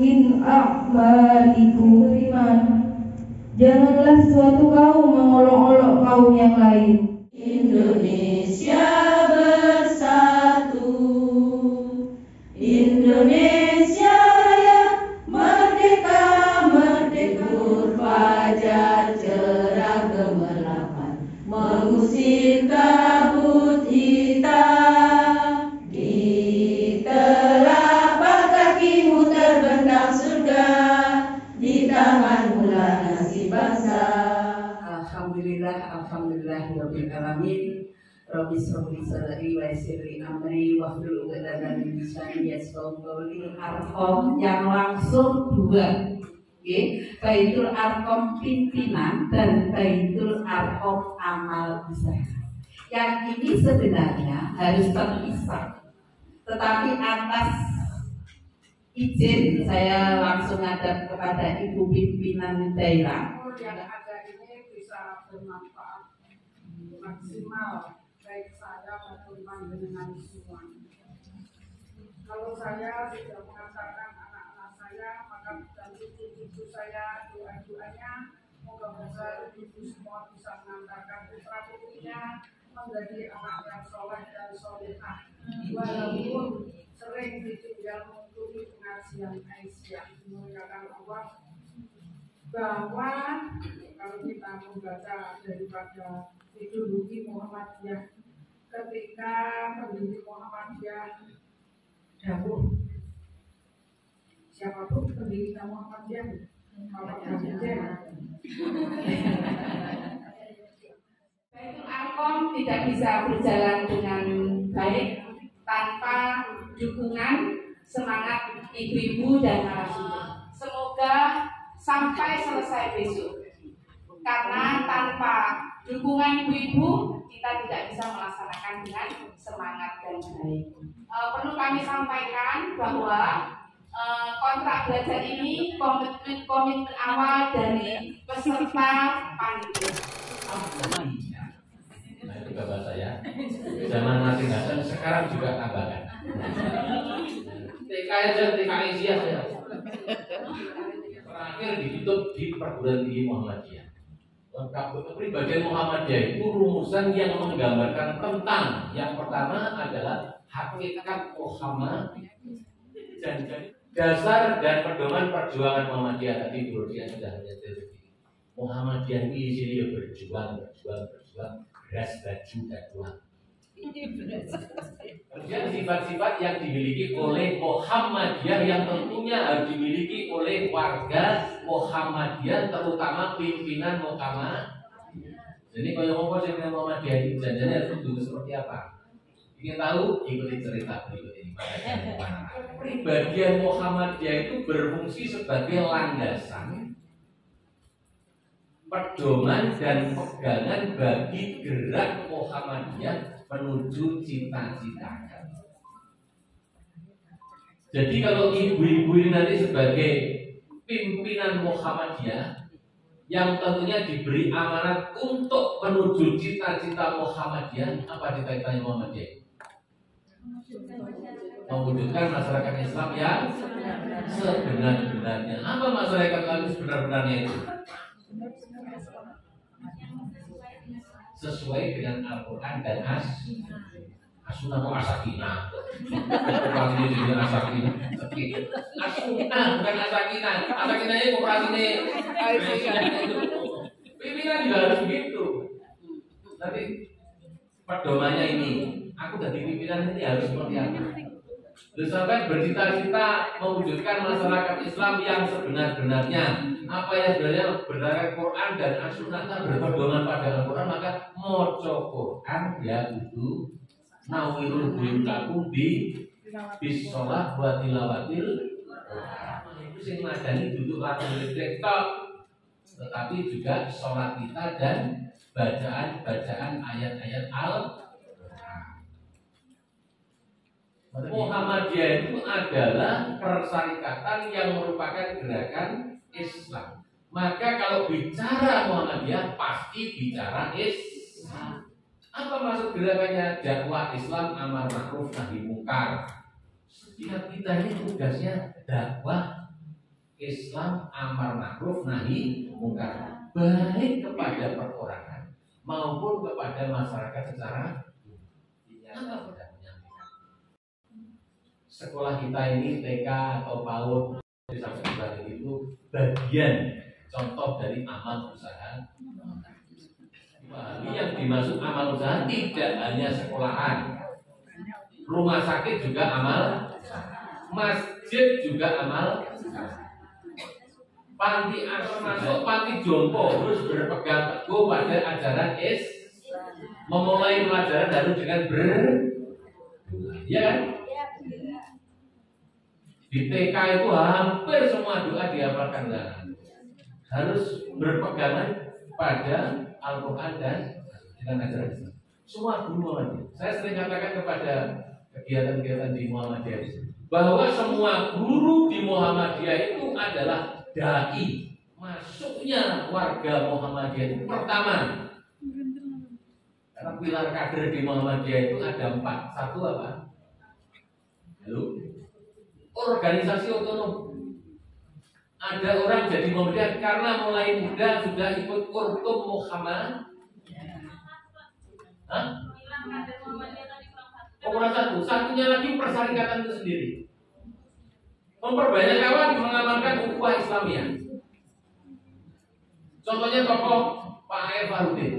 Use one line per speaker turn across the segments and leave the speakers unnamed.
min a'malikum iman. Janganlah suatu kaum mengolok-olok kaum yang lain.
Indonesia bersatu, Indonesia Raya, merdeka, merdeka, fajar cerah gemerlapan, mengusir kabut hitam. Di telapak kakimu terbentang surga, di tanganmu lah nasib bangsa.
Alhamdulillahirabbil alamin. Rabbi shrahli sadri wa yassir li amri wahlul 'uqdatam min lisani yafqahu qawli. Arkom yang langsung dua. Nggih, Baitul Arkom pimpinan dan Baitul Arkom amal usaha. Yang ini sebenarnya harus terpisah. Tetapi atas izin saya langsung ngadap kepada Ibu pimpinan daerah
yang ada ini bisa bermanfaat maksimal baik saya maupun panjenengan semua. Kalau saya sudah mengantarkan anak-anak saya, maka dan cucu-cucu saya, doa-doanya moga-moga ibu semua bisa mengantarkan putra-putrinya menjadi anak yang soleh dan solehah, walaupun sering ditinggal mengikuti pengajian Aisyah. Dimuliakan Allah, bahwa kalau kita membaca daripada ideologi Muhammadiyah, ketika pendiri Muhammadiyah dawuh, siapapun pendiri Muhammadiyah, Bapak Presiden.
Baitul Arkom tidak bisa berjalan dengan baik tanpa dukungan semangat ibu-ibu dan narasumber. Semoga sampai selesai besok, karena tanpa dukungan ibu-ibu kita tidak bisa melaksanakan dengan semangat dan baik. Perlu kami sampaikan bahwa kontrak belajar ini komitmen awal dari peserta panitia.
Nah, itu bapak saya. Zaman masing-masing sekarang juga tambahan. TK aja, TK Asia saya. Terakhir ditutup di perguruan tinggi Muhammadiyah. Kepribadian Muhammadiyah itu rumusan yang menggambarkan tentang yang pertama adalah hakikat Muhammad dan dasar dan pedoman perjuangan Muhammadiyah. Tadi Bro Dia sudah menyebut Muhammadiyah ini sini berjuang, beras, baju, dan uang. Kemudian sifat-sifat yang dimiliki oleh Muhammadiyah yang tentunya harus dimiliki oleh warga Muhammadiyah, terutama pimpinan Muhammadiyah. Jadi kalau ngomong dengan Muhammadiyah ini janjinya harus seperti apa? Ingin tahu? Ikuti cerita berikut ini. Kepribadian Muhammadiyah itu berfungsi sebagai landasan, pedoman dan pegangan bagi gerak Muhammadiyah menuju cita-cita. Jadi kalau ibu-ibu ini nanti sebagai pimpinan Muhammadiyah yang tentunya diberi amanat untuk menuju cita-cita Muhammadiyah, apa cita-citanya Muhammadiyah? Mewujudkan masyarakat Islam yang sebenar-benarnya. Apa masyarakat Islam sebenar-benarnya itu? Sesuai dengan Al-Quran dan As-Sunnah. Kok As-Sakinah? Koperasi ini jadi As-Sakinah. As-Sunnah bukan As-Sakinah. As-Sakinahnya koperasi ini. Pimpinan juga harus begitu. Tapi pedomannya ini, aku jadi pimpinan ini harus seperti apa? Sampai bercita-cita mewujudkan masyarakat Islam yang sebenar-benarnya. Apa yang sebenarnya berdasarkan Quran dan As-Sunnah berpedoman pada Al-Quran, maka moco Quran ya kudu nawirul buyutakum bisolah wa tilawatil. Itu sing madani duduk langsung TikTok, tetapi juga sholat kita dan bacaan ayat-ayat Al-Quran. Muhammadiyah itu adalah persyarikatan yang merupakan gerakan Islam. Maka kalau bicara Muhammadiyah pasti bicara Islam. Apa maksud gerakannya? Dakwah Islam, amar ma'ruf nahi mungkar. Setiap kita ini tugasnya dakwah Islam amar ma'ruf nahi mungkar, baik kepada perorangan maupun kepada masyarakat secara umum. Sekolah kita ini TK atau PAUD sampai sekolah itu bagian contoh dari amal usaha. Yang dimaksud amal usaha tidak hanya sekolahan, rumah sakit juga amal, masjid juga amal, panti asuhan masuk panti jompo terus berpegang teguh pada ajaran memulai pelajaran baru dengan ya kan? Di TK itu hampir semua doa dihafalkan, harus berpegangan pada Al-Quran dan dengan ajaran Islam. Semua guru Muhammadiyah. Saya sering katakan kepada kegiatan-kegiatan di Muhammadiyah bahwa semua guru di Muhammadiyah itu adalah dai. Masuknya warga Muhammadiyah itu pertama, karena pilar kader di Muhammadiyah itu ada 4. Satu apa? Halo? Organisasi otonom. Ada orang jadi Muhammadiyah karena mulai muda sudah ikut Kurtum Muhammad. Kurang satu. Satunya lagi persyarikatan itu sendiri. Memperbanyak kawan mengamalkan ukhuwah Islamiyah. Contohnya tokoh Pak A.F. Farudin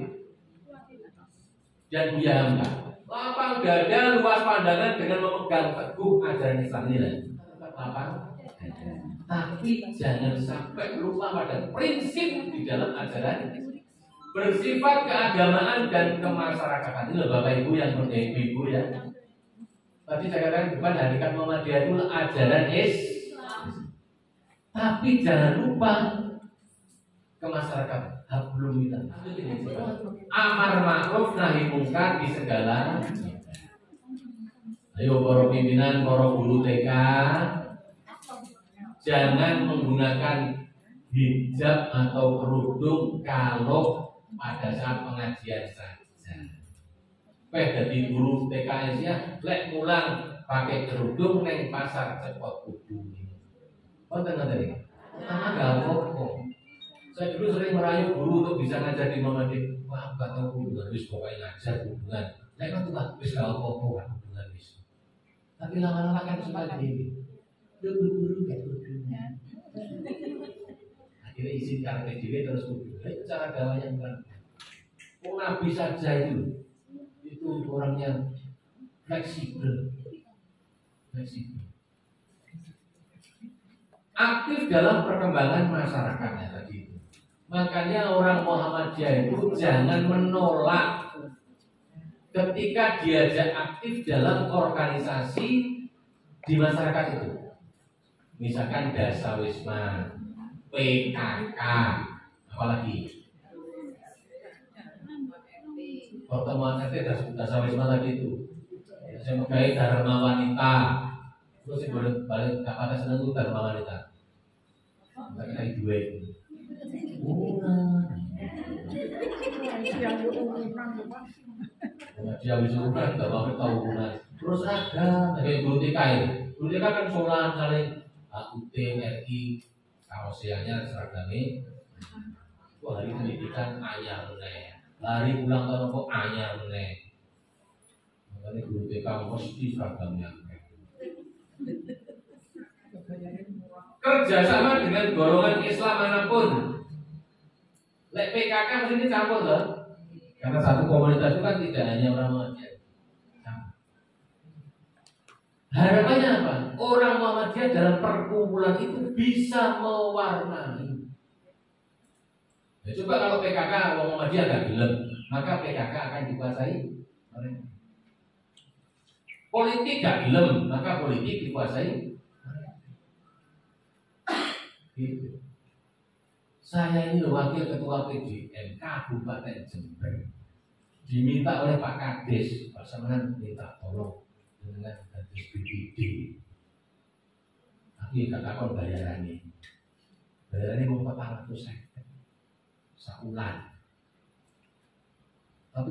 dan Buya Hamka. Lapang dada, luas pandangan dengan memegang teguh ajaran Islam ini. Lapang dada. Tapi jangan sampai lupa pada prinsip di dalam ajaran bersifat keagamaan dan kemasyarakatan. Ini loh Bapak Ibu yang menjadi ibu ya. Tadi saya katakan bukan hakikat Muhammadiyah itu ajaran tapi jangan lupa ke masyarakat. Hablum minallah. Amar ma'ruf nahi mungkar di segala. Ayo para pimpinan, para guru TK, jangan menggunakan hijab atau kerudung kalau pada saat pengajian saja. Jadi guru TKS ya, lek mulang pakai kerudung neng pasar cepot kudu. Oh tenang tadi, karena gak apa-apa. Saya dulu sering merayu guru untuk bisa ngajar di Muhammadiyah. Wah gak tahu hubungan, wis pokoknya ngajar hubungan. Lek kan tuh wis gak apa-apa hubungan wis. Tapi lama-lama kan seperti ini. Guru kayak kudunya. Akhirnya izin karena diri terus kudu. Itu cara dakwah yang benar. Nabi saja itu orangnya fleksibel, aktif dalam perkembangan masyarakatnya tadi itu. Makanya orang Muhammadiyah itu jangan menolak ketika diajak aktif dalam organisasi di masyarakat itu. Misalkan Dasawisma, PKK, apalagi pertemuan RT Dasawisma tadi itu. Saya megai Dharma Wanita, terus yang balik kata senang itu Dharma Wanita. Enggak kita dua itu. Dia wisuran, enggak mau tahu hubungan. Terus ada kayak guru TK ya. Guru TK kan sholat saling AUT, RI, kaosianya seragamnya. Wah hari pendidikan anyar meneh. Lari ulang tahun kok anyar meneh. Makanya guru TK mesti seragamnya. Kerjasama dengan golongan Islam manapun. Lek PKK mesti dicampur loh. Karena satu komunitas itu kan tidak hanya orang Muhammadiyah. Harapannya apa? Orang Muhammadiyah dalam perkumpulan itu bisa mewarnai. Ya, coba kalau PKK orang Muhammadiyah gak gelem, maka PKK akan dikuasai mereka. Politik gak gelem, maka politik dikuasai mereka. Gitu. Saya ini wakil ketua PDM Kabupaten Jember, diminta oleh Pak Kades, Pak Samaran minta tolong dengan Kades BPD. Tapi katakan bayarannya mau 400 sakulan. Tapi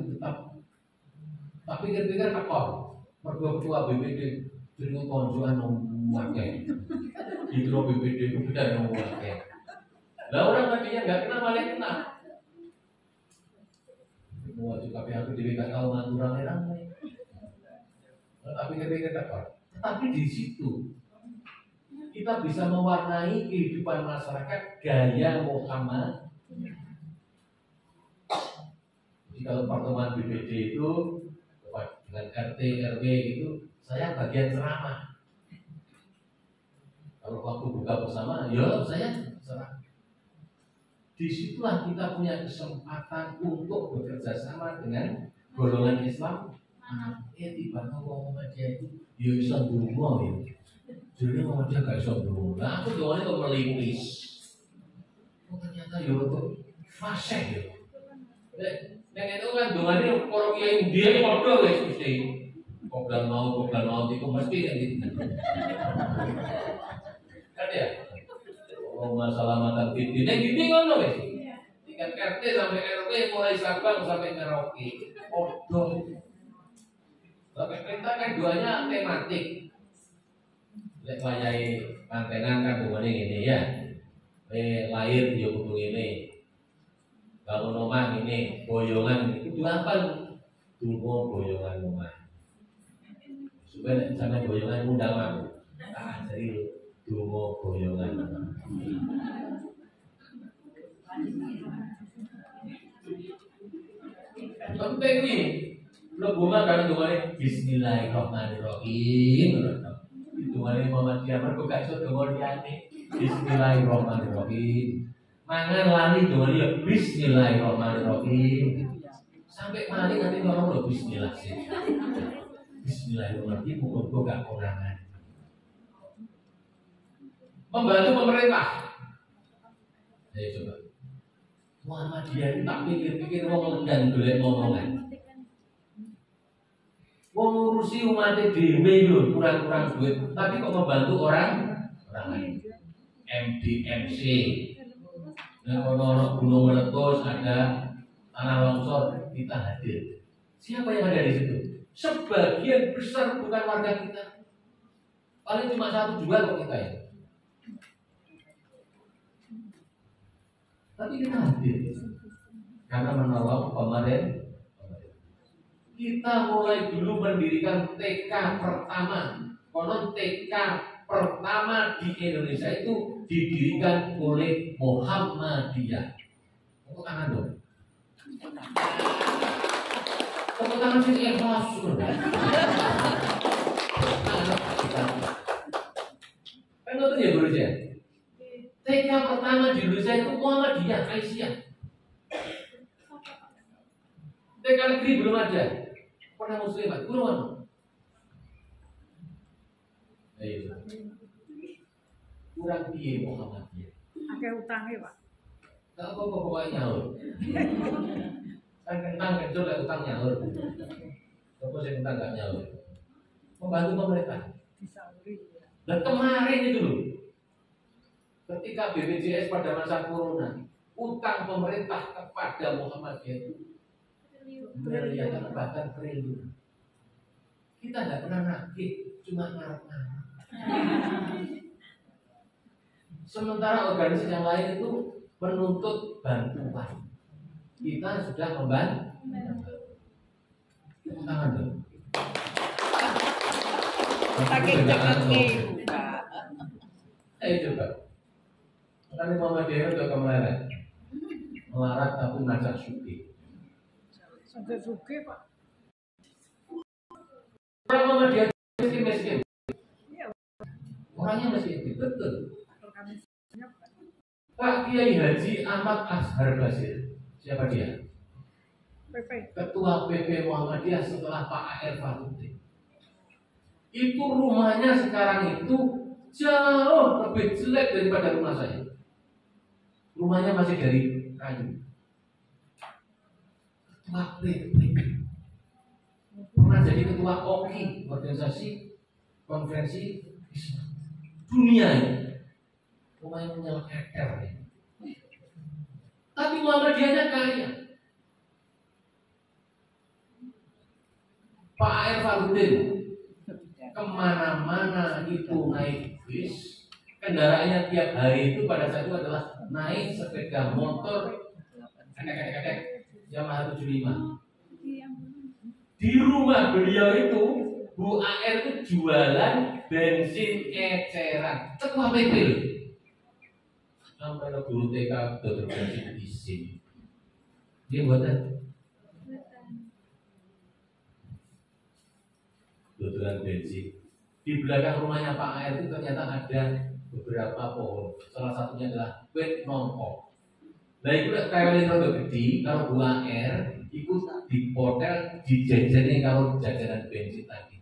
pikir-pikir tekor, mergo ketua BPD dengan konjuan nomor di BPD itu tidak nomor. yang nggak kenal malah kenal. Mau juga aku dewi gak tahu ngaturan ramai. Tapi ketika apa? Tetapi di situ kita bisa mewarnai kehidupan masyarakat gaya Muhammad. Jadi kalau pertemuan BPD itu dengan RT RW itu saya bagian ceramah. Kalau waktu buka bersama, ya saya ceramah. Disitulah kita punya kesempatan untuk bekerja sama dengan golongan Islam. Tiba-tiba Muhammadiyah itu ya bisa ndonga ya. Jadi Muhammadiyah gak bisa ndonga. Nah aku doanya kok melipis. Ternyata ya untuk fasih ya. Yang itu kan donganya orang yang dia modal guys mesti. Koblan mau itu mesti kan gitu. Kan ya? Oh masalah matan titik, yang gini ngono wes. Tingkat RT sampai RW mulai Sabang sampai Merauke. Odoh. Sampai perintah kan duanya tematik. Lek wayai mantenan kan duanya ini ya. Lahir dia kudu ini. Bangun rumah ini, boyongan ini. Itu apa? Tunggu boyongan rumah. Supaya sampai boyongan undang aku. Ah jadi tunggu boyongan rumah. Penting nih, lo bunga kan doanya Bismillahirrahmanirrahim. Doanya Muhammadiyah mergo gak iso donga liyane. Bismillahirrahmanirrahim. Mangan lali doanya Bismillahirrahmanirrahim. Sampai mali nanti ngomong lo Bismillah sih. Bismillahirrahmanirrahim. Muga gak konangan. Membantu pemerintah. Ayo coba. Muhammadiyah itu tak pikir-pikir wong dan golek ngomongan. Wong ngurusi umat dhewe lho, kurang-kurang duit, tapi kok membantu orang lain. MDMC. Nah, kalau gunung meletus ada tanah longsor, kita hadir. Siapa yang ada di situ? Sebagian besar bukan warga kita. Paling cuma 1-2 kok kita ya. Tapi kita hadir karena menolong pemerintah. Kita mulai dulu mendirikan TK pertama. Konon TK pertama di Indonesia itu didirikan oleh Muhammadiyah. Tepuk tangan dong. Tepuk tangan sini ikhlas. Kan nonton ya bro ya. TK pertama di Indonesia itu Muhammadiyah, Aisyah. TK negeri belum ada. Pernah muslimat, kurang. Ayo. Kurang piye Muhammadiyah.
Akeh utange, Pak.
Gak apa-apa pokoknya nyaur. Kan kentang kecil lah utang nyaur. Apa sih kentang gak nyaur? Membantu pemerintah. Dan kemarin itu loh. Ketika BPJS pada masa corona, utang pemerintah kepada Muhammadiyah itu miliaran bahkan triliun. Kita tidak pernah nagih, cuma ngarep-ngarep. Sementara organisasi yang lain itu menuntut bantuan. Kita sudah membantu. Tepuk tangan dong. Ayo coba. Tadi Muhammadiyah udah kemarin melarat tapi ngajak suki.
Sampai suki, Pak.
Orang Muhammadiyah miskin. Orangnya miskin, betul. Pak Kiai Haji Ahmad Azhar Basir. Siapa dia?
PP.
Ketua PP Muhammadiyah setelah Pak A.R. Fahrudin. Itu rumahnya sekarang itu jauh lebih jelek daripada rumah saya. Rumahnya masih dari kayu. Ketua PP pernah jadi ketua OKI, organisasi konferensi Islam dunia ini. Rumahnya menyala keker ya. Tapi Muhammadiyahnya kaya. Pak A.R. Fahrudin kemana-mana itu naik bis kendaraannya tiap hari itu pada saat itu adalah naik sepeda motor Yamaha 75. Di rumah beliau itu Bu AR itu jualan bensin eceran, ketua PP loh. Sampai ke guru TK dokter bensin di sini. Dia buatan dodolan bensin. Di belakang rumahnya Pak AR itu ternyata ada beberapa pohon. Salah satunya adalah wit nongko. Nah itu kayak rada gede. Kalau Bu AR ikut di hotel dijajarin kalau jajanan bensin tadi.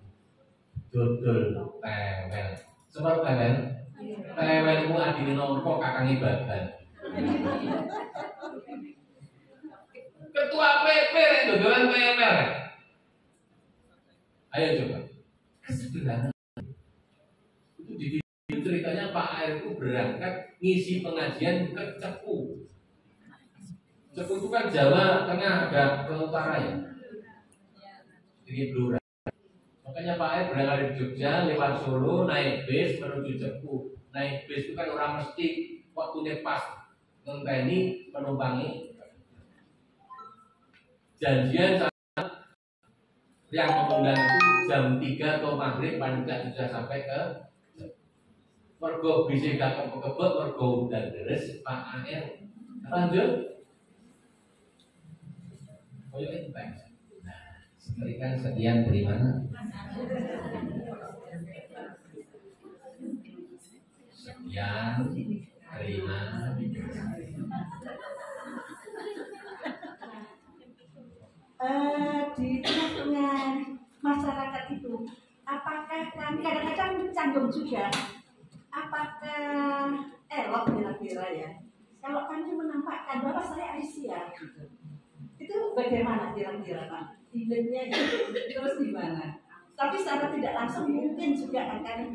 Dodol tewel. Sebab tewel. Tewel itu adine nongko kakangnya bagan. Ketua PP dodolan tewel. Ayo coba. Kesederhanaan. Itu di ceritanya Pak AR itu berangkat ngisi pengajian ke Cepu. Cepu itu kan Jawa Tengah agak ke utara ya. Jadi Blora. Makanya Pak AR berangkat dari Jogja lewat Solo naik bis menuju Cepu. Naik bis itu kan orang mesti waktunya pas ngenteni penumpangi. Janjian yang mengundang itu jam 3 atau maghrib paling tidak sudah sampai ke mergo bisa gak kebet mergo udan deres Pak AR lanjut koyo enteng. Nah sekian sekian dari mana sekian dari mana
di tengah-tengah masyarakat itu, apakah kami kadang-kadang canggung juga, apakah elok kira-kira ya, kalau kami menampakkan bahwa saya Aisyah gitu, itu bagaimana kira-kira Pak? Idenya terus gimana? Tapi secara tidak langsung mungkin juga akan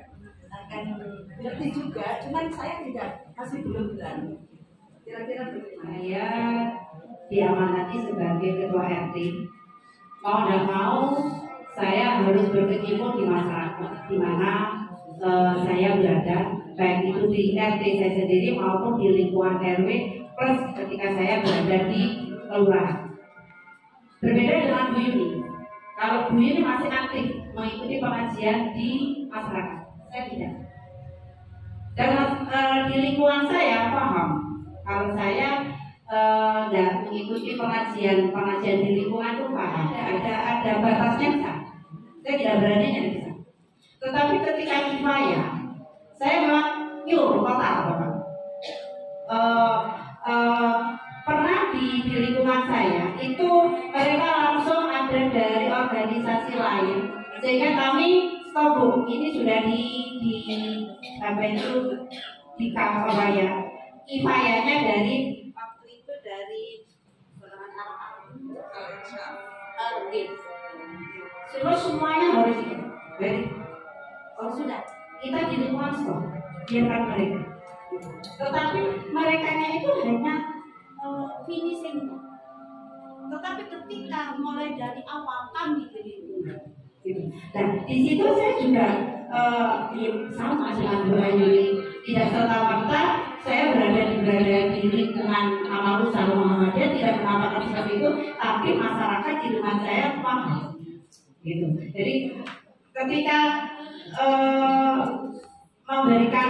ngerti juga, cuman saya masih belum berani. Kira-kira bagaimana?
Saya diamanati sebagai ketua RT. Mau tidak mau, saya harus berkecimpung di masyarakat, di mana saya berada, baik itu di RT saya sendiri maupun di lingkungan RW, plus ketika saya berada di kelurahan. Berbeda dengan Bu Yuni. Kalau Bu Yuni masih aktif mengikuti pengajian di masyarakat, saya tidak. Dan di lingkungan saya paham kalau saya dan mengikuti pengajian di lingkungan itu ada batasnya kan? Saya tidak berani yang bisa. Tetapi ketika kifayah, saya memang nyuruh total Bapak. Pernah di lingkungan saya itu mereka langsung ada dari organisasi lain, sehingga kami stop ini sudah di apa itu di kifayah. Kifayahnya dari dari Terus semuanya harus dari sudah kita di lingkungan stop biarkan mereka. Tetapi mereka itu hanya finishing. Tetapi ketika mulai dari awal kami di lingkungan, dan di situ saya juga sama dengan Bu Ayu, tidak serta-merta saya berada di lingkungan amal usaha Muhammadiyah tidak menampakkan seperti itu, tapi masyarakat di lingkungan saya paham, gitu. Jadi ketika memberikan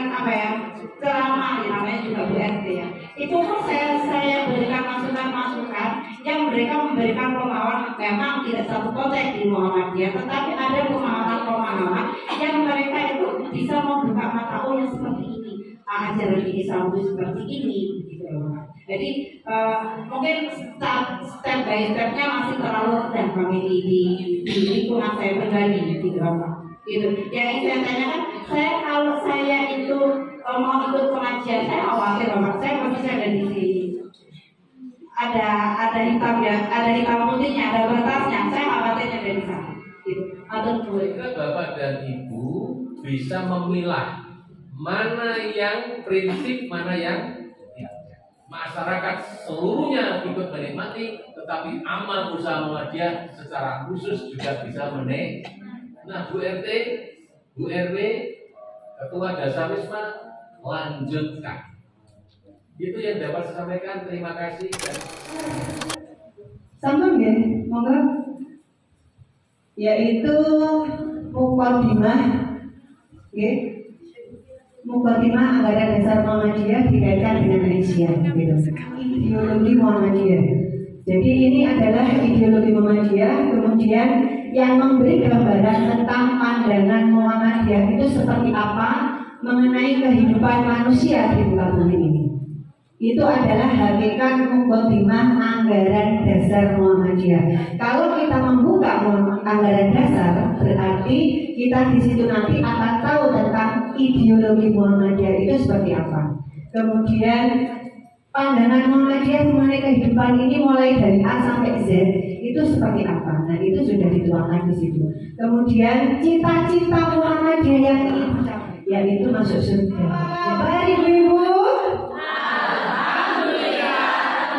ceramah, namanya juga Bu RT ya, itu pun saya berikan masukan yang mereka memberikan pemahaman memang tidak satu konteks di Muhammadiyah, tetapi ada pemahaman yang mereka itu bisa membuka mata yang seperti ini, ajaran ini sambung seperti ini, gitu loh. Jadi mungkin step by stepnya masih terlalu rendah kami di lingkungan saya pribadi, gitu Pak. Gitu. Yang saya tanyakan, kalau saya itu mau ikut pengajian, saya khawatir Bapak, saya posisi ada di sini. Ada hitam ya, ada hitam putihnya, ada batasnya. Saya khawatirnya dari sana. Gitu.
Bapak dan Ibu bisa memilah mana yang prinsip, mana yang masyarakat seluruhnya ikut menikmati, tetapi amal usaha Muhammadiyah secara khusus juga bisa menikmati. Nah, Bu RT, Bu RW, Ketua Dasawisma lanjutkan. Itu yang dapat saya sampaikan. Terima kasih.
Sama nggih, monggo. Yaitu mukadimah nggih. Mukadimah anggaran dasar Muhammadiyah dikaitkan dengan Aisyah gitu. Ideologi Muhammadiyah. Jadi ini adalah ideologi Muhammadiyah, kemudian yang memberi gambaran tentang pandangan Muhammadiyah itu seperti apa mengenai kehidupan manusia di muka bumi ini. Itu adalah hakikat mukadimah anggaran dasar Muhammadiyah. Kalau kita membuka anggaran dasar, berarti kita di situ nanti akan tahu tentang ideologi Muhammadiyah itu seperti apa. Kemudian pandangan Muhammadiyah mengenai kehidupan ini mulai dari A sampai Z itu seperti apa. Nah, itu sudah dituangkan di situ. Kemudian cita-cita Muhammadiyah yang ingin dicapai, yaitu masuk surga. Baik Ibu.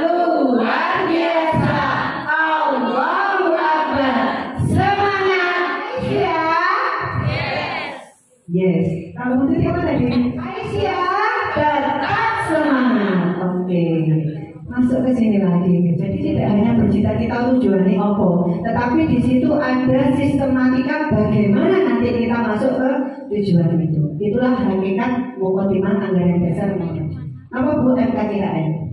Luar biasa. Allahu Akbar. Semangat ya. Yes. Kalau untuk apa tadi? Aisyah tetap semangat. Oke. Masuk ke sini lagi. Jadi tidak hanya bercita-cita tujuannya apa, tetapi di situ ada sistematika bagaimana nanti kita masuk ke tujuan itu. Itulah hakikat mukadimah anggaran dasar Muhammadiyah. Apa Bu MKKN?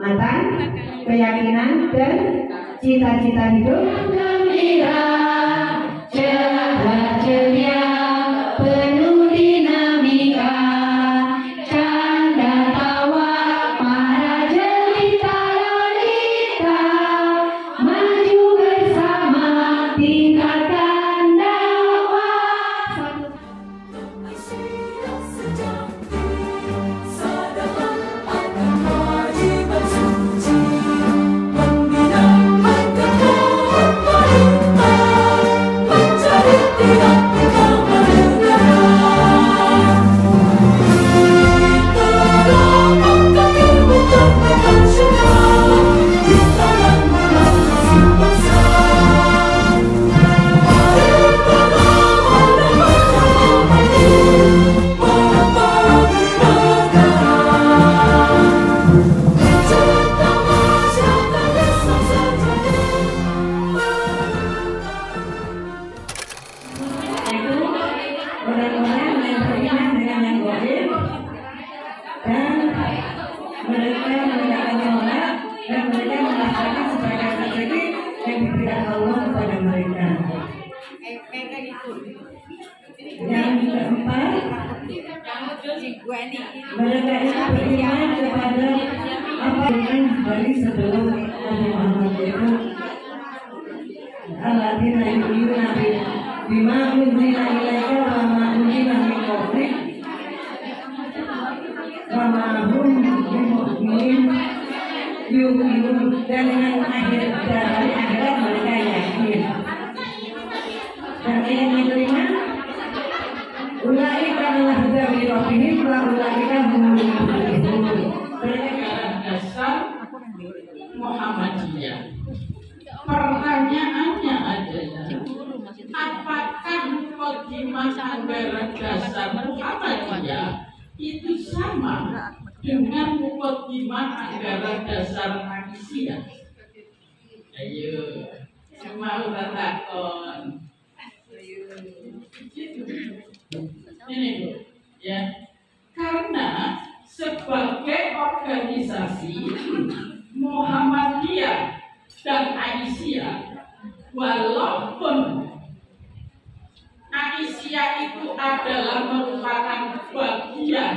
Matang, keyakinan dan cita-cita hidup gembira, cerah ceria, penuh dinamika, canda tawa, marah jelita lolita, maju bersama tingkatkan dakwah. Yang keempat, mereka itu beriman kepada apa yang dari sebelum Nabi Muhammad itu Alladzina yu'minuna bima unzila ilaika wa ma unzila min qablik wa ma hum bimu'minin yu'minun, dan dengan hari akhirat mereka yakin. Dan yang kelima, ulaika ala hudamin rabbihim wa ulaika humul muflihun.
Dasar Muhammadiyah. Pertanyaannya adalah, apakah mukadimah anggaran dasar Muhammadiyah itu sama dengan mukadimah anggaran dasar Aisyah? Ayo, semua udah takon. Ini Bu, ya, karena sebagai organisasi Muhammadiyah dan Aisyah, walaupun Aisyah itu adalah merupakan bagian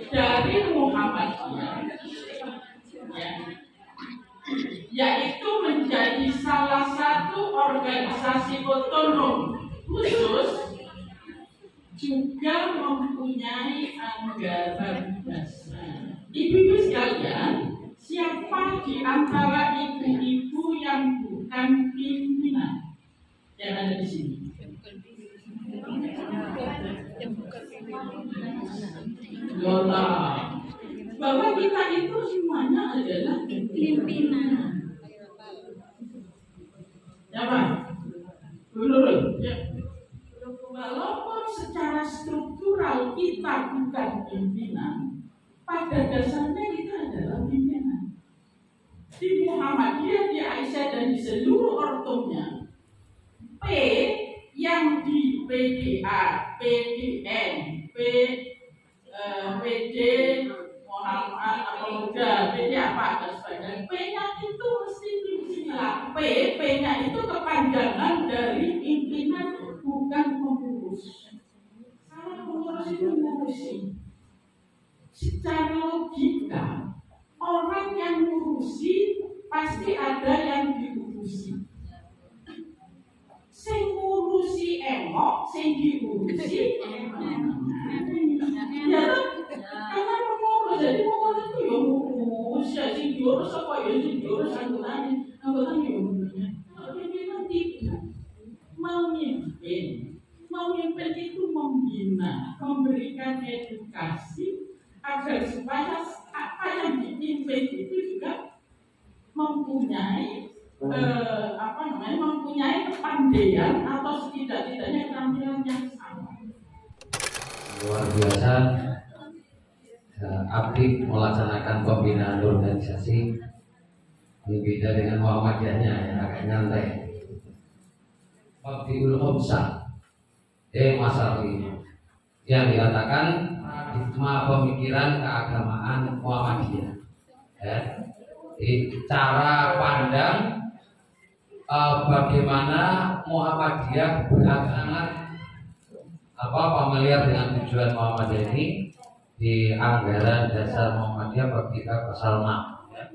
dari Muhammadiyah, ya, yaitu menjadi salah satu organisasi otonom khusus, juga mempunyai anggaran dasar. Ibu-ibu sekalian, siapa di antara ibu-ibu yang bukan pimpinan yang ada di sini? Lola, bahwa kita itu semuanya adalah pimpinan. Ya Pak, dulu ya. Walaupun secara struktural pada dasarnya kita adalah pimpinan. Di Muhammadiyah, di Aisyah dan di seluruh ortumnya, P yang di PDA, PDN, PD Muhammad atau Muda, PD apa dan sebagainya, P-nya itu mesti bismillah. P-nya itu kepanjangan dari pimpinan, bukan pengurus. Kalau pengurus itu ngurusi. Secara logika, orang yang ngurusi pasti ada yang diurusi. Sing ngurusi emok, sing diurusi emok. Ya, karena pengurus, jadi pengurus itu ya ngurus, ya sing diurus apa ya sing diurus anggotanya ya ngurusnya. Pimpinan tidak memimpin itu membina, memberikan edukasi agar supaya apa yang dipimpin itu juga mempunyai mempunyai kepandaian atau setidak-tidaknya keterampilan yang sama.
Luar biasa aktif melaksanakan pembinaan organisasi. Ini beda dengan Muhammadiyahnya yang agak nyantai. Wabdiul Khomsah masalah ini yang dikatakan paradigma pemikiran keagamaan Muhammadiyah, ya. Cara pandang bagaimana Muhammadiyah sangat familiar dengan tujuan Muhammadiyah ini di anggaran dasar Muhammadiyah bab 3 pasal 6. Ya.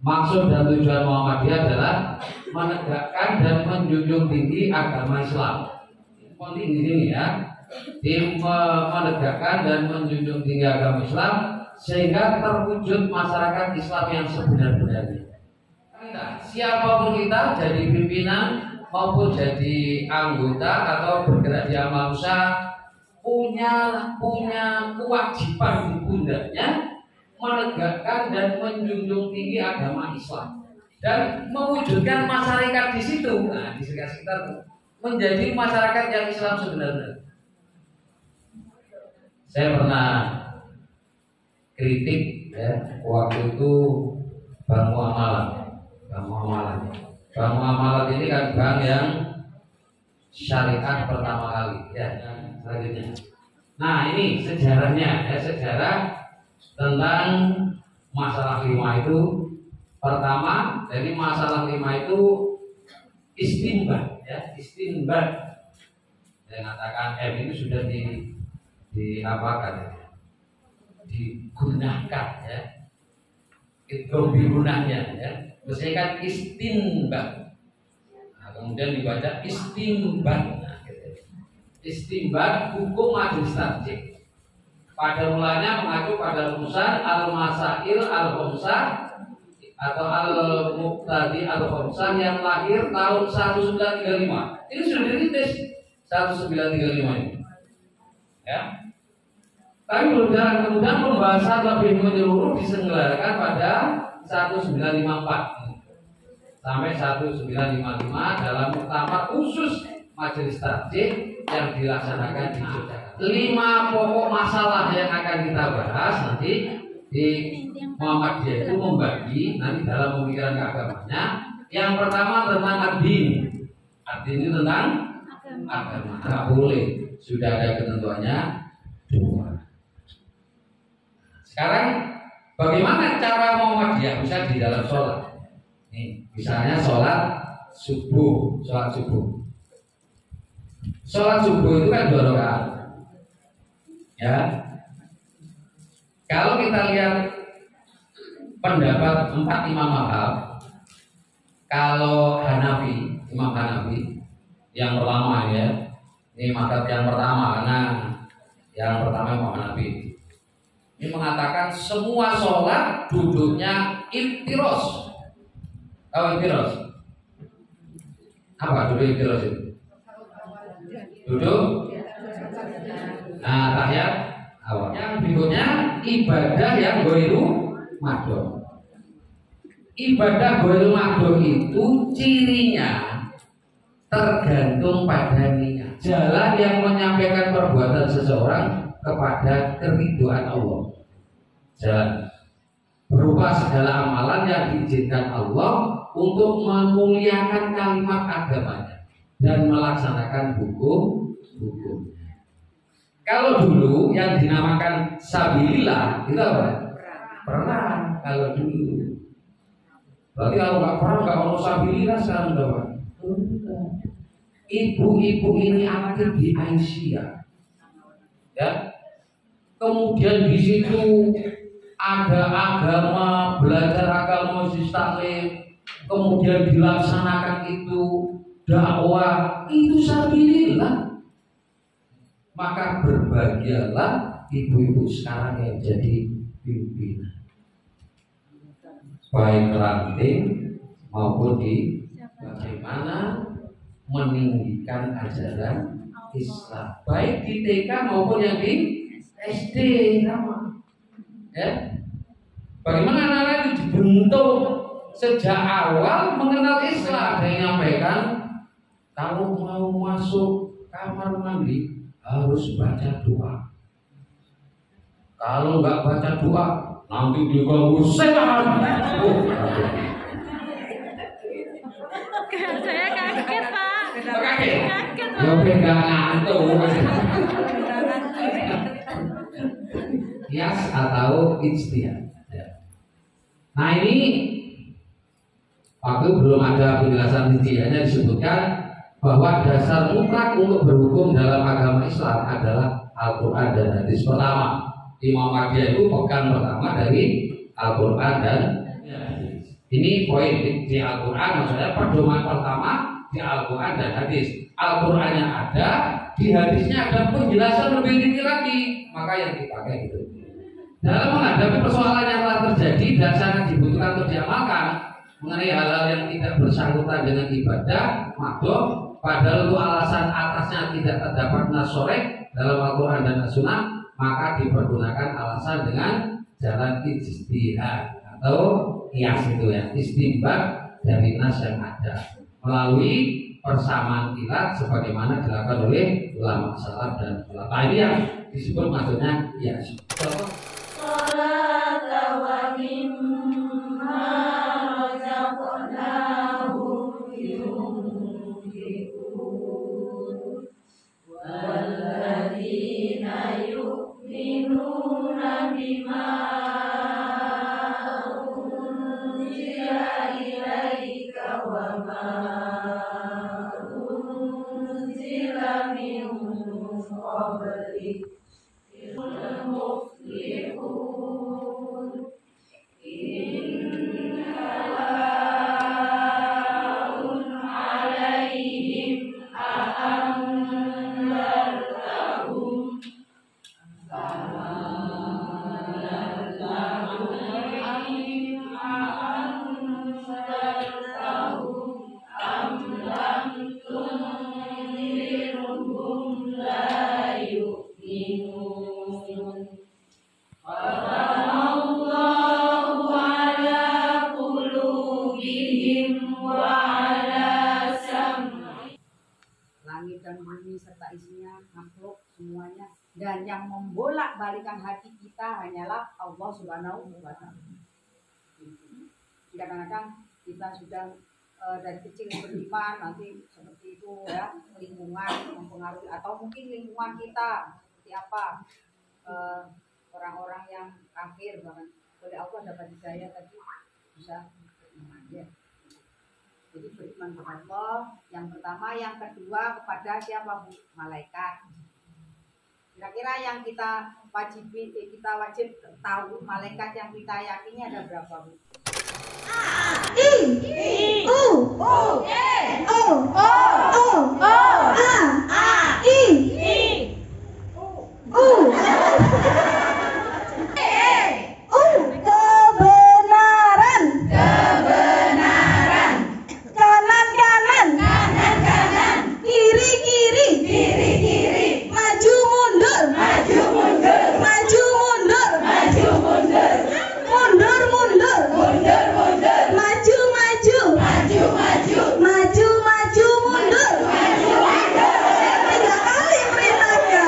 Maksud dan tujuan Muhammadiyah adalah menegakkan dan menjunjung tinggi agama Islam. Penting di sini ya, menegakkan dan menjunjung tinggi agama Islam sehingga terwujud masyarakat Islam yang sebenar-benarnya. Siapapun kita, jadi pimpinan maupun jadi anggota atau bergerak di amal usaha, punya kewajiban di pundaknya menegakkan dan menjunjung tinggi agama Islam dan mewujudkan masyarakat di situ, di sekitar menjadi masyarakat yang Islam sebenarnya. Saya pernah kritik ya, waktu itu Bank Muamalat ini kan bank yang syariat pertama kali ya. Selanjutnya, nah ini sejarahnya ya, sejarah tentang masalah 5 itu. Pertama, dari masalah 5 itu istinbat ya, istinbat. Saya katakan itu sudah diapakan ya, digunakan ya, digunakannya ya. Biasanya kan istinbat, nah, kemudian dibaca istinbat. Nah, gitu. Istinbat hukum majelis tarjih. Pada mulanya mengacu pada rumusan al-masail al-khamsah atau al-muqtadi al-khamsah yang lahir tahun 1935. Ini sudah dirintis 1935 ini. Ya. Tapi belum jalan, kemudian pembahasan lebih menyeluruh diselenggarakan pada 1954 sampai 1955 dalam muktamar khusus majelis tarjih yang dilaksanakan di Yogyakarta. 5 pokok masalah yang akan kita bahas nanti di Muhammadiyah itu membagi nanti dalam pemikiran keagamannya. Yang pertama tentang ad-din. Ad-din itu tentang agama. Tidak boleh, sudah ada ketentuannya 2. Sekarang bagaimana cara Muhammadiyah bisa di dalam sholat? Nih, misalnya sholat subuh. Sholat subuh itu kan 2 rakaat. Ya. Kalau kita lihat pendapat 4 imam mazhab, kalau Imam Hanafi yang pertama ya, ini mazhab yang pertama karena yang pertama Imam Hanafi. Ini mengatakan semua sholat duduknya iftiros. Tahu iftiros? Apa duduk iftiros itu? Duduk. Nah, tahiyat awal. Yang berikutnya ibadah yang ghairu mahdhur. Ibadah ghairu mahdhur itu cirinya tergantung pada niat. Jalan yang menyampaikan perbuatan seseorang kepada keridhaan Allah. jalan berupa segala amalan yang diizinkan Allah untuk memuliakan kalimat agamanya dan melaksanakan hukum. Kalau dulu yang dinamakan sabilillah itu apa? Perang. Kalau dulu. Berarti kalau nggak perang nggak mau sabilillah sekarang berapa? Ibu-ibu ini aktif di Aisyah, ya. Kemudian di situ ada agama, belajar agama sistem, kemudian dilaksanakan itu dakwah, itu sabilillah. Maka berbahagialah ibu-ibu sekarang yang jadi pimpinan, baik ranting maupun di bagaimana meninggikan ajaran Islam, baik di TK maupun yang di SD sama. Ya, bagaimana anak-anak itu dibentuk sejak awal mengenal Islam. Ada yang nyampaikan kalau mau masuk kamar mandi harus baca doa. Kalau nggak baca doa nanti diganggu setan.
Saya kaget, Pak.
Kaget.
Kaget, Pak.
Ya pegang ngantuk. Kias atau ijtihad. Nah ini waktu belum ada penjelasan rinciannya disebutkan bahwa dasar mutlak untuk berhukum dalam agama Islam adalah Al-Quran dan hadis. Pertama, Imam Mahdi itu pegang pertama dari Al-Quran dan hadis. Ini poin di Al-Quran, maksudnya pedoman pertama di Al-Quran dan hadis. Al-Qurannya ada, di hadisnya ada penjelasan lebih rinci lagi, maka yang dipakai itu. Dalam menghadapi persoalan yang telah terjadi dan sangat dibutuhkan untuk diamalkan mengenai hal-hal yang tidak bersangkutan dengan ibadah, makhluk, padahal itu alasan atasnya tidak terdapat nas sharih dalam Al-Quran dan As-Sunnah, maka dipergunakan alasan dengan jalan ijtihad atau qiyas itu ya, istinbat dari nas yang ada melalui persamaan qiyas sebagaimana dilakukan oleh ulama salaf dan ulama. Ini yang disebut maksudnya qiyas.
Dan yang membolak-balikan hati kita hanyalah Allah Subhanahu wa Ta'ala. Kadang-kadang kita sudah dari kecil beriman, nanti seperti itu ya, lingkungan mempengaruhi, atau mungkin lingkungan kita seperti apa, orang-orang yang kafir bahkan oleh Allah dapat hidayah tadi bisa beriman ya. Jadi beriman kepada Allah yang pertama, yang kedua kepada siapa Bu? Malaikat. Kira-kira yang kita wajib tahu malaikat yang kita yakini ada berapa Bu?
A I U O E O O O A I U kebenaran kanan kiri maju mundur maju mundur 3 kali perintahnya.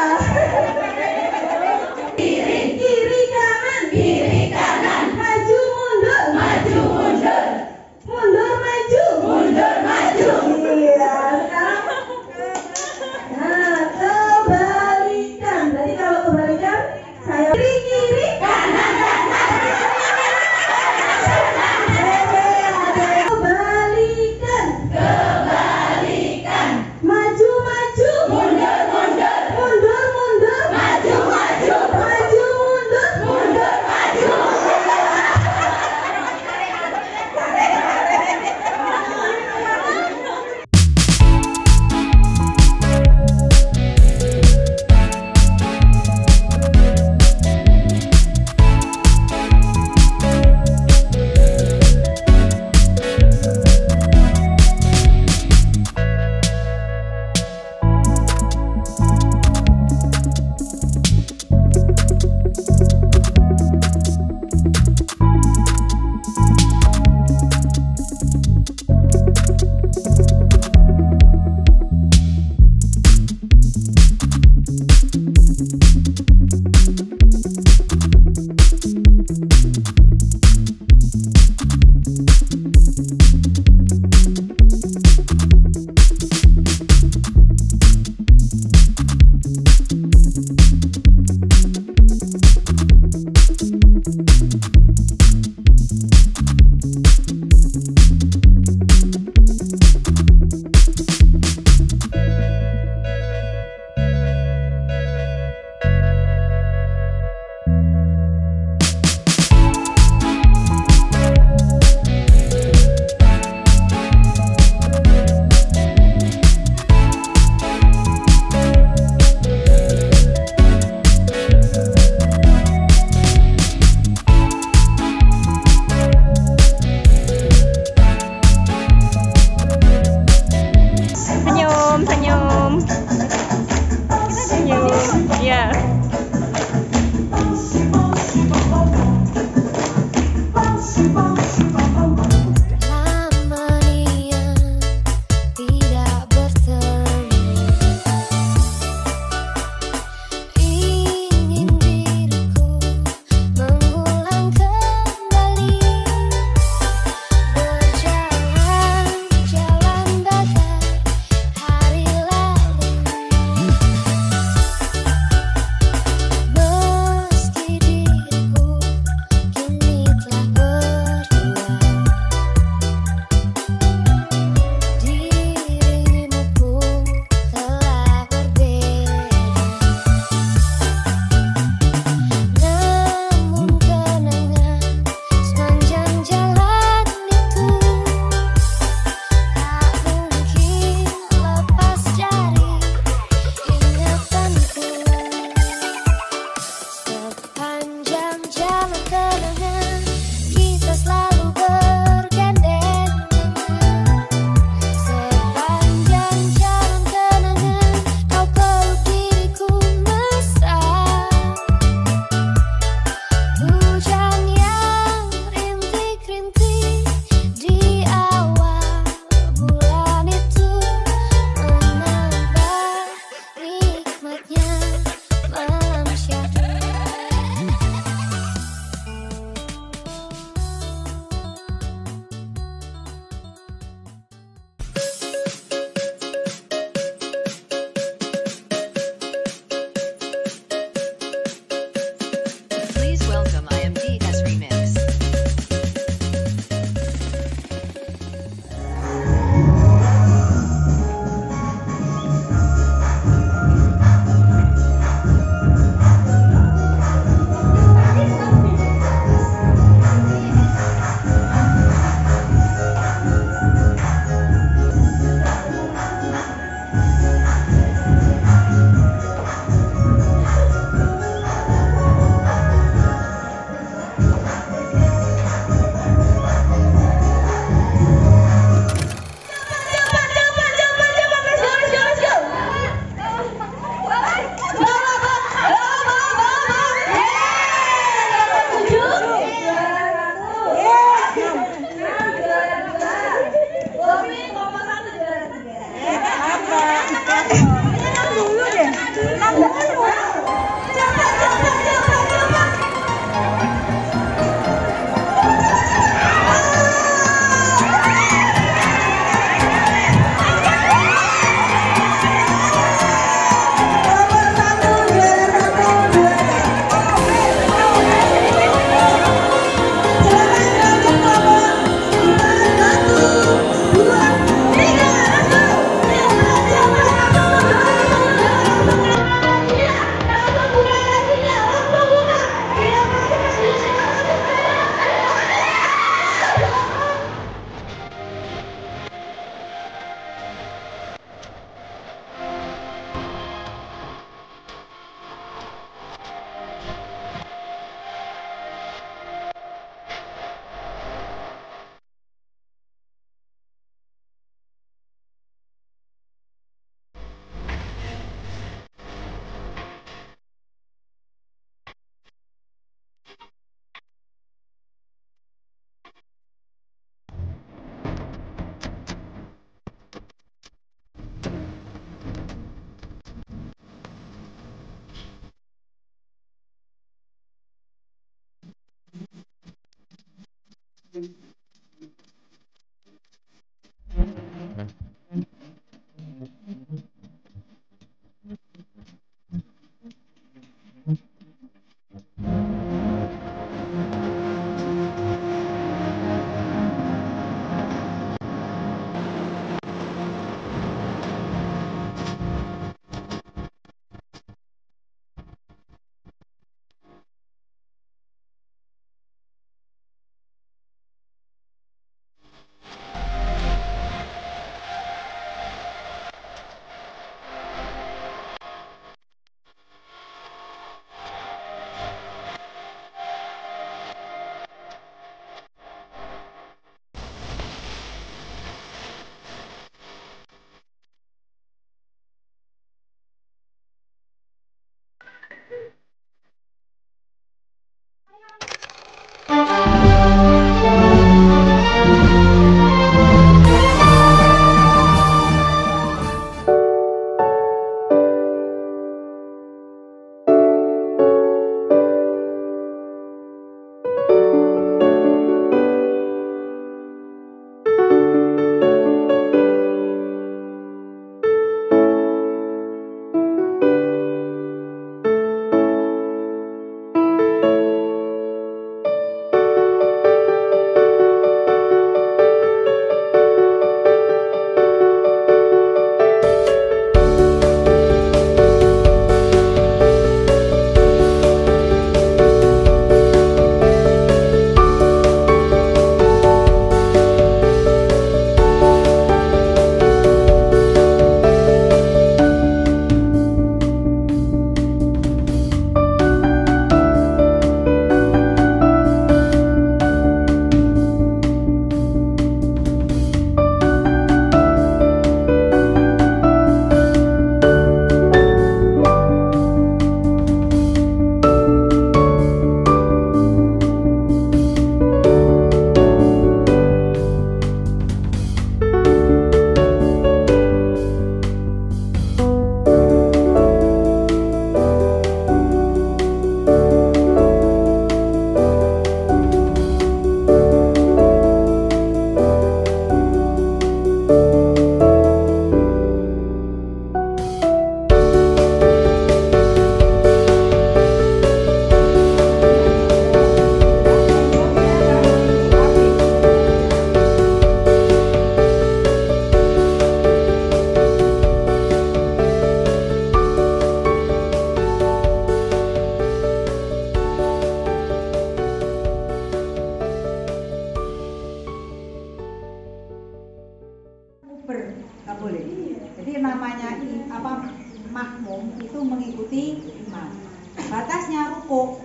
makmum itu mengikuti imam. Batasnya rukuk,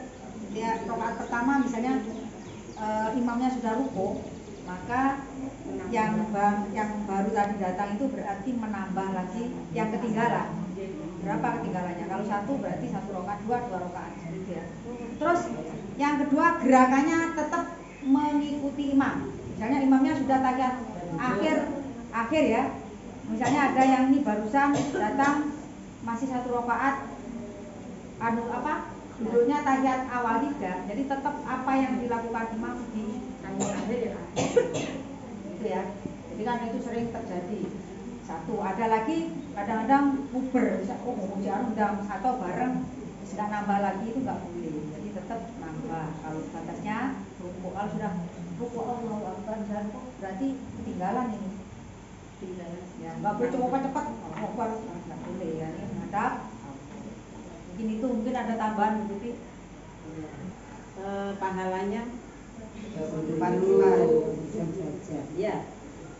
ya, rakaat pertama misalnya imamnya sudah rukuk, maka yang baru tadi datang itu berarti menambah lagi yang ketinggalan. Berapa ketinggalannya? Kalau satu berarti satu rakaat, dua rakaat, gitu ya. Terus yang kedua gerakannya tetap mengikuti imam. Misalnya imamnya sudah tahiyat akhir ya. Misalnya ada yang ini barusan datang masih satu rakaat, duduknya tahiyat awal tidak. Jadi tetap apa yang dilakukan imam di tahiyat akhir ya. Gitu ya. Jadi kan itu sering terjadi. Satu, ada lagi kadang-kadang puber, undang atau bareng sedang nambah lagi itu nggak boleh. Jadi tetap nambah. Kalau batasnya rukuk, kalau sudah rukuk Allahu Akbar berarti ketinggalan ini. Ya, nggak boleh cukup cepat, nggak boleh ya. Ini menghadap. Mungkin itu mungkin ada tambahan begitu.
Pahalanya ya.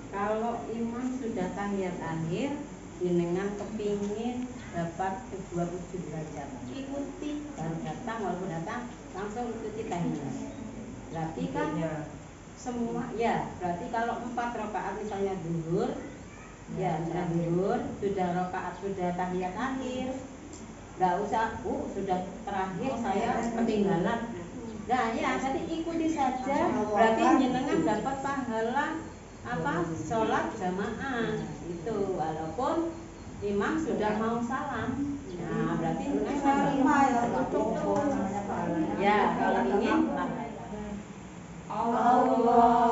Kalau imam sudah tahiyat akhir, jenengan kepingin dapat 27 derajat, ikuti, baru datang, walaupun datang langsung ikuti tahiyat. Berarti kan semua ya, berarti kalau 4 rakaat misalnya zuhur, ya zuhur sudah rakaat sudah tahiyat akhir, nggak usah sudah terakhir saya ketinggalan. Nah ya, jadi ikuti saja, berarti jenengan dapat pahala sholat jamaah itu, walaupun imam sudah mau salam. Nah berarti ya kalau ingin Allah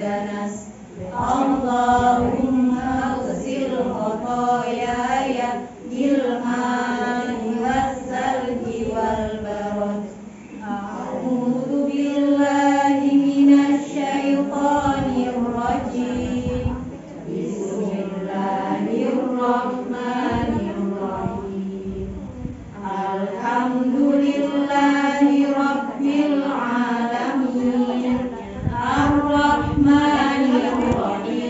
الدنس اللهم اغسل خطاياي بالماء والثلج والبرد أعوذ بالله من الشيطان الرجيم بسم الله الرحمن الرحيم الحمد لله رب العالمين الرحمن الرحيم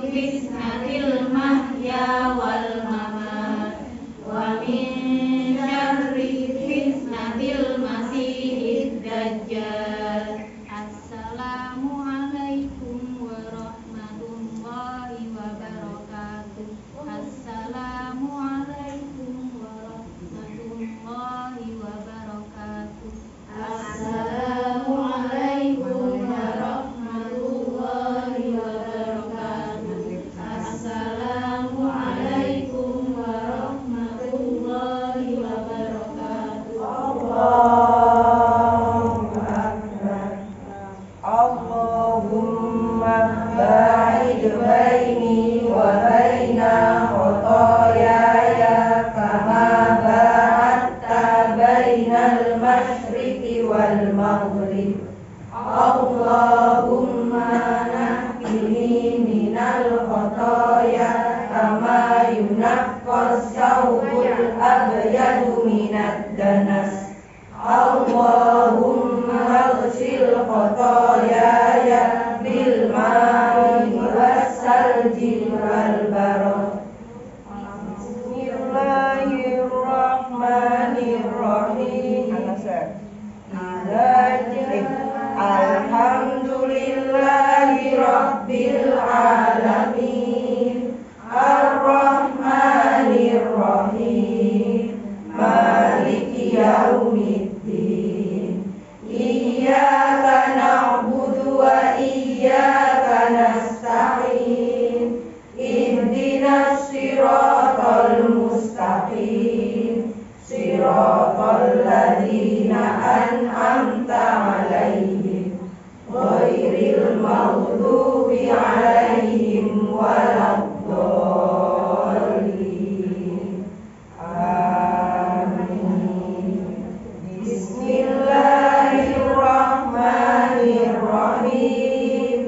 fitnatil mahya wal mamat wa min syarri fitnatil masihid dajjal. Assalamualaikum warahmatullahi wabarakatuh. Assalamualaikum warahmatullahi wabarakatuh. Assalamualaikum warahmatullahi wabarakatuh. Assalamualaikum warahmatullahi wabarakatuh.
Allahumma ba'id baini wa baina khotoyaya kama ba'adta bainal masyriqi wal maghrib. Allahumma naqqini minal khotoya kama yunaqqas thawbul abyadu minad danas. Allahumma ighsil khotoyaya bil ma'i wassalji wal barad. Bismillahirrahmanirrahim. Alhamdulillahi rabbil alamin. Ar-Rahmanir Rahim. Maliki yaumiddin. Iyyaka na'budu wa iyyaka nasta'in. Ihdinas siratal mustaqim. Siratal ladzina an'amta 'alaihim ghairil maghdubi 'alaihim waladdallin. Amin. Bismillahirrahmanirrahim.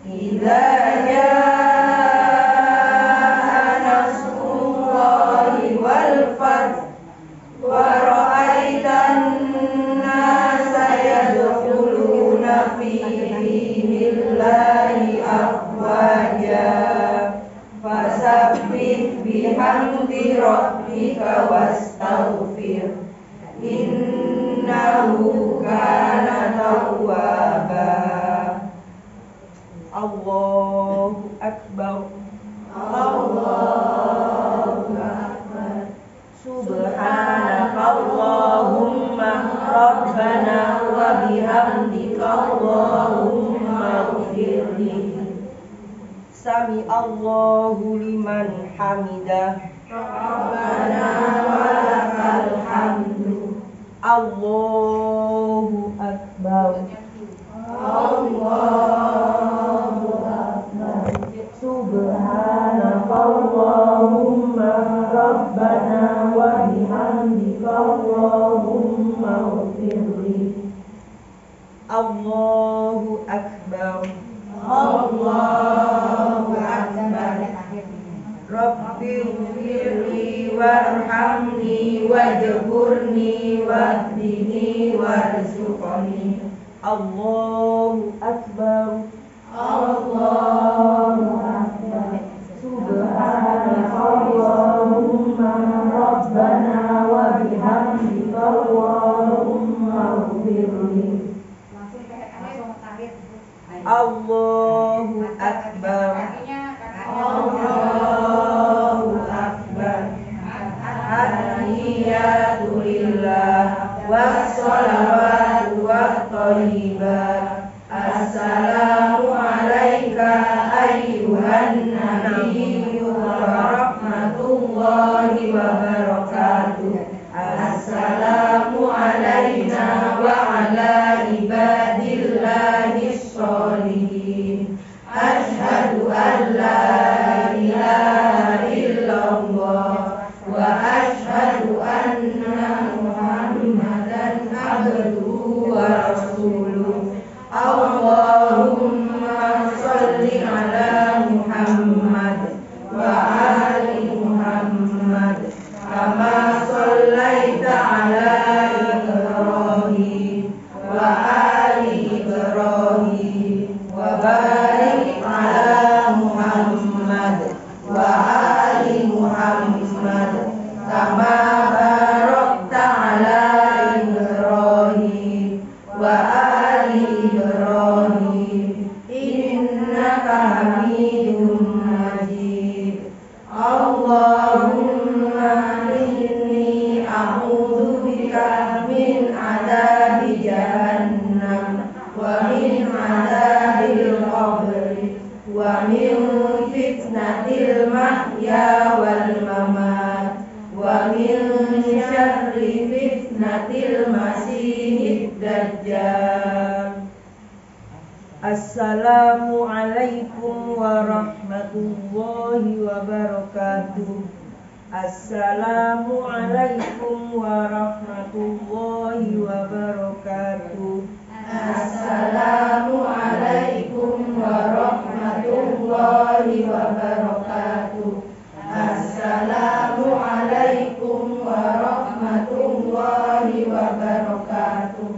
Idza jaa nasrullahi wal fath wa ra'aitan nasa yadkhuluna fi dinillahi afwaja fasabbih bihamdi rabbika wastaghfir innahu kana tawwaba. Allahu akbar. Allahu akbar. Subhanakallahumma rabbana wa bihamdika Allahumma ighfirli. Sami Allahu liman hamidah. Rabbana wa lakal hamdu. Allahu akbar. Allahu akbar. Subhanakallahumma rabbana wa bihamdika Allahumma ighfirli. Allahu akbar. Allahu akbar. Rabbi ighfirli warhamni wajburni wahdini warzuqni. Allahu akbar. Allahu akbar. Subhanakallahumma rabbana wa bihamdika Allahumma ighfirli. Allahu akbar. Allahu akbar. At-tahiyatu lillah was-salawatu wat-thayyibat. Assalamu alayka ayyuhan nabiyyu wa rahmatullahi wa barakatuh. Assalamu alayna wa ala ibadillahis sholihin. Ashhadu an la ilaha illallah wa ashhadu anna Muhammadan abduhu wa rasuluh. Allahumma sholli ala Muhammad wa ali Muhammad kama shallaita ala Ibrahim wa ali Ibrahim wa barik ala Muhammad
Ibrahim innaka Hamidum Majid. Allahumma inni a'udzubika min adzabi jahannam wa min adzabil qabr wa min fitnatil mahya wal mamat wa min syarri fitnatil masiihid dajjal. Assalamualaikum warahmatullahi wabarakatuh. Assalamualaikum warahmatullahi wabarakatuh. Assalamualaikum warahmatullahi wabarakatuh. Assalamualaikum warahmatullahi wabarakatuh.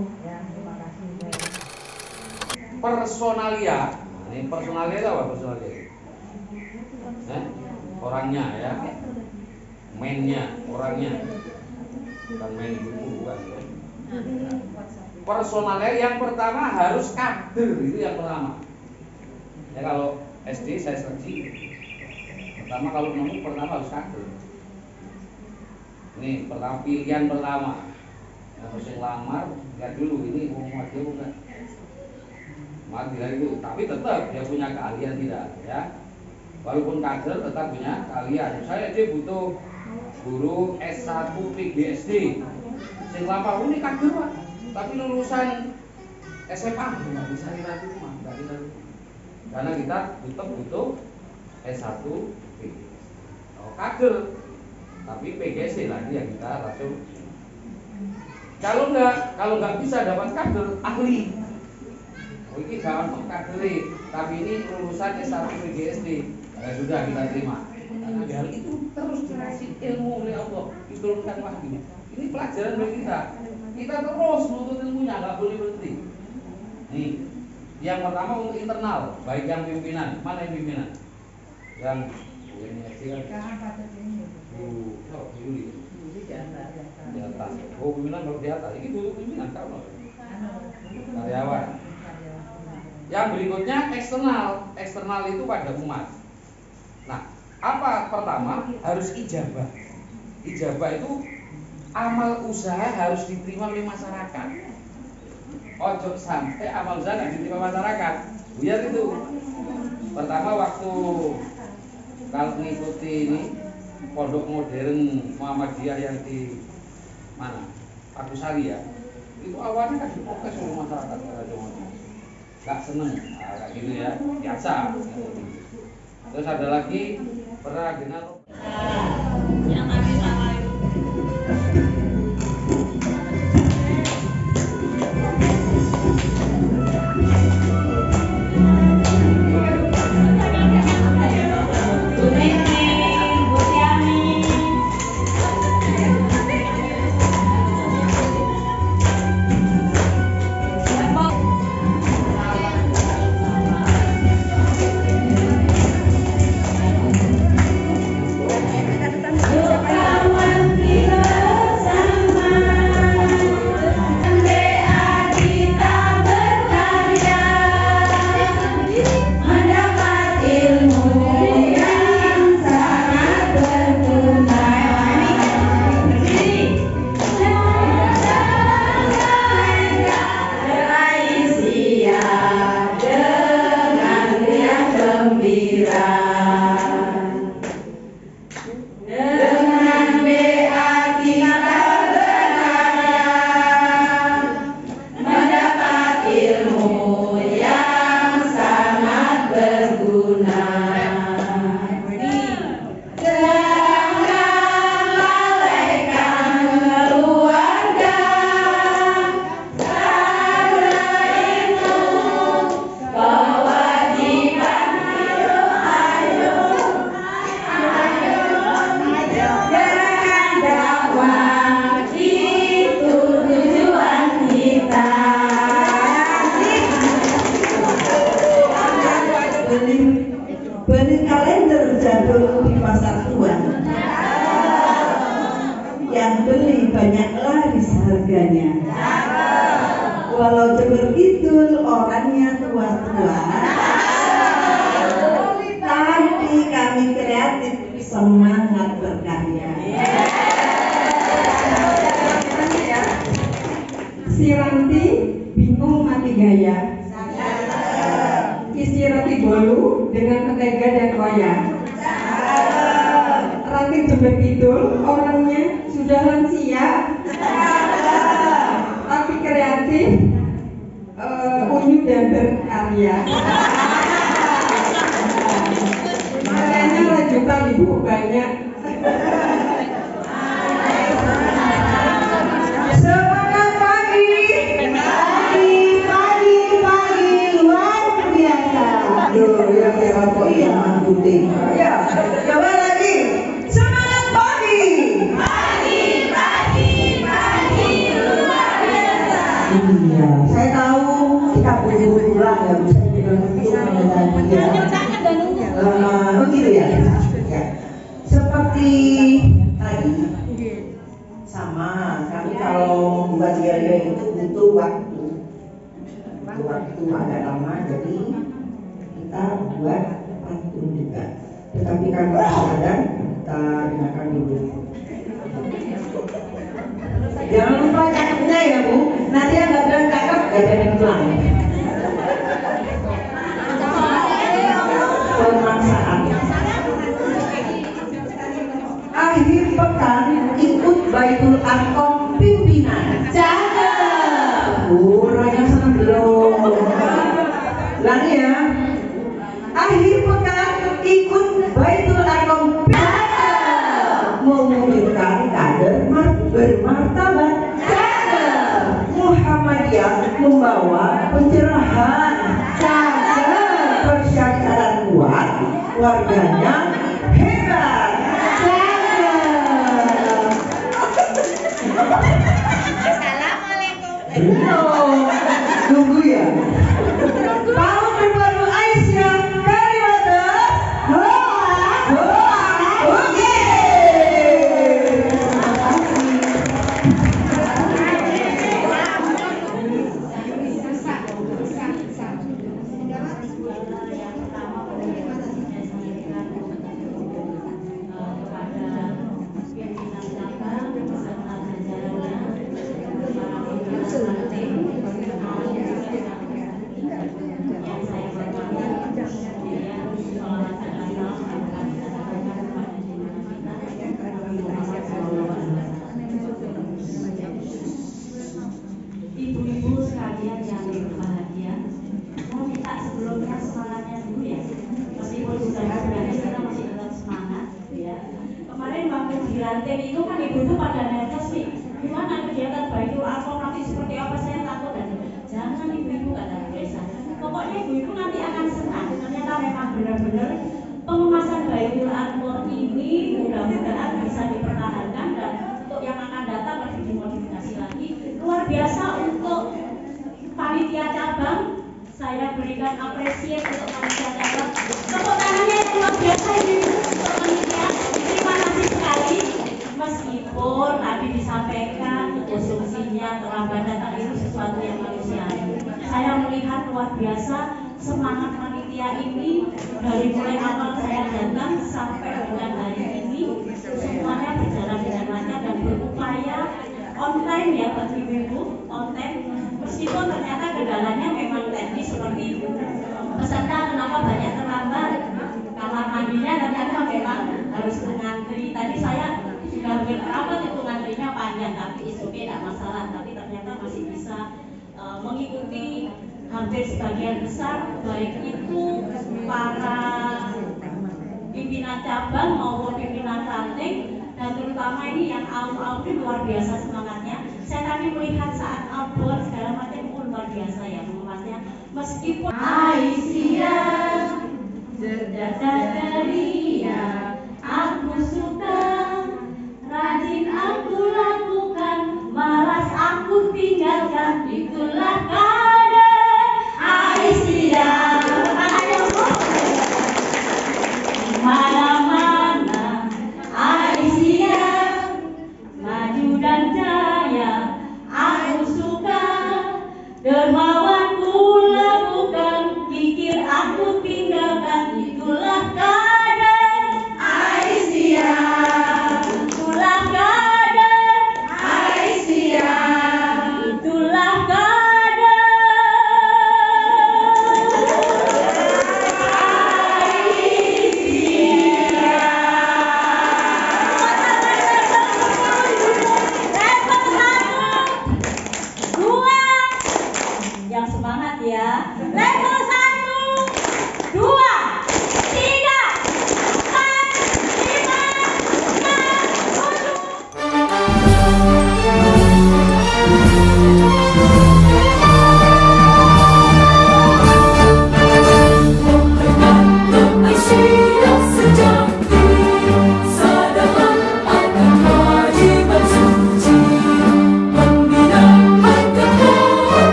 Personalia. Ini personalia itu apa personalia? Orangnya ya. Mainnya, orangnya. Bukan main buku, bukan ya. Personalia yang pertama harus kader, itu yang pertama. Ya kalau SD saya seleksi. Pertama kalau nemu pertama harus kader. Ini pertama pilihan pertama. Harus yang lamar, lihat dulu ini mau mati bukan. Mati itu, tapi tetap dia punya keahlian tidak ya. Walaupun kader tetap punya keahlian. Saya aja butuh guru S1 PGSD. Sing lapar ini kader Pak. Tapi lulusan SMA nggak bisa diterima, nggak diterima. Karena kita tetap butuh S1 PGSD. Oh, kader. Tapi PGSD lagi yang kita langsung. Kalau nggak bisa dapat kader, ahli. Oh, ini jangan mengkaderi, tapi ini lulusan S1 PGSD. Ya sudah kita terima. Karena hal itu terus dikasih ilmu oleh Allah, diturunkan wahyu. Ini pelajaran bagi kita. Kita terus menuntut ilmunya, nggak boleh berhenti. Nih, yang pertama untuk internal, baik yang pimpinan. Mana yang pimpinan? Yang ini di atas. Oh, pimpinan baru di atas. Ini dulu pimpinan kamu. Karyawan. Yang berikutnya eksternal. Eksternal itu pada umat. Nah, apa pertama? Harus ijabah. Ijabah itu amal usaha harus diterima oleh masyarakat. Ojo sampai amal usaha nggak diterima masyarakat. Biar itu. Pertama waktu kalau mengikuti ini pondok modern Muhammadiyah yang di mana? Agus Sari ya. Itu awalnya kan diprotes oleh masyarakat. Gak seneng, kayak gitu ya, biasa. Terus ada lagi pernah dengar yang kami salah itu.
beli kalender jadul di pasar tua. Yang beli banyak laris harganya. Walau Jember Kidul orangnya tua-tua. Tapi kami kreatif, semangat berkarya. Si Ranti bingung mati gaya. Isi Ranti Bolu dengan mentega dan koya. Ranti Jember Kidul orangnya sudah lansia, tapi kreatif, unyu dan berkarya. Makanya lanjutan ibu banyak. Semangat pagi luar biasa. Aduh, ya kok yang putih. Ya, coba lagi. Semangat pagi luar biasa. Iya, saya tahu kita butuh pulang ya, bisa dengan untuk menyanyi ya. Oh gitu ya. Ya. Seperti tadi sama kami kalau buat yel-yel itu butuh waktu agak lama, jadi kita buat pantun juga. Tetapi kalau ada kita dengarkan dulu. Jangan lupa cakepnya ya Bu. Nanti yang nggak bilang cakep nggak jadi pulang. Pemaksaan. Akhir pekan ikut Baitul Arqam pimpinan. Cakep. Orangnya senang belum. Lagi ya. Akhir pekan ikut Baitul Arqam pimpinan. Mewujudkan kader bermartabat. Cakep. Muhammadiyah membawa pencerahan. Cakep. Persyaratan kuat, warganya hebat. Belum, tunggu ya. Tahun berbaru Aisyah Karimata. Oke.
Ibu-ibu sekalian yang berbahagia, mau minta sebelumnya semangatnya dulu ya. Meskipun sudah berani, kita masih tetap semangat ya. Kemarin waktu di ranting itu kan ibu-ibu pada nervous nih. Gimana kegiatan Baitul Arqam nanti seperti apa, saya takut. Dan jangan ibu-ibu kata desa. Pokoknya ibu-ibu nanti akan senang. Ternyata memang benar-benar pengemasan Baitul Arqam ini mudah-mudahan bisa dipertahankan, dan untuk yang akan datang lebih dimodifikasi lagi. Luar biasa untuk panitia cabang, saya berikan apresiasi untuk panitia cabang. Tepuk tangannya yang luar biasa ini untuk panitia. Terima kasih sekali. Meskipun tadi disampaikan konsumsinya terlambat datang itu sesuatu yang manusiawi, saya melihat luar biasa semangat panitia ini dari mulai awal saya datang sampai dengan hari ini, semuanya berjalan dengan lancar dan berupaya on time ya Pak Ibu, on time. Meskipun ternyata kendalanya memang teknis seperti itu. Peserta kenapa banyak terlambat? Kamar mandinya ternyata memang harus mengantri. Tadi saya sudah berapa itu ngantrinya panjang, tapi itu tidak masalah. Tapi ternyata masih bisa mengikuti hampir sebagian besar, baik itu para pimpinan cabang maupun pimpinan ranting. Dan terutama ini yang awal ini luar biasa semangatnya. Saya tadi melihat saat outboard segala macam luar biasa ya mengemasnya. Meskipun Aisyah sejata ceria, aku suka, rajin aku lakukan, malas aku tinggalkan, itulah kader Aisyah. Mana-mana Aisyah maju dan jaya, aku suka dermawan pula. semangat ya. Level 1, 2,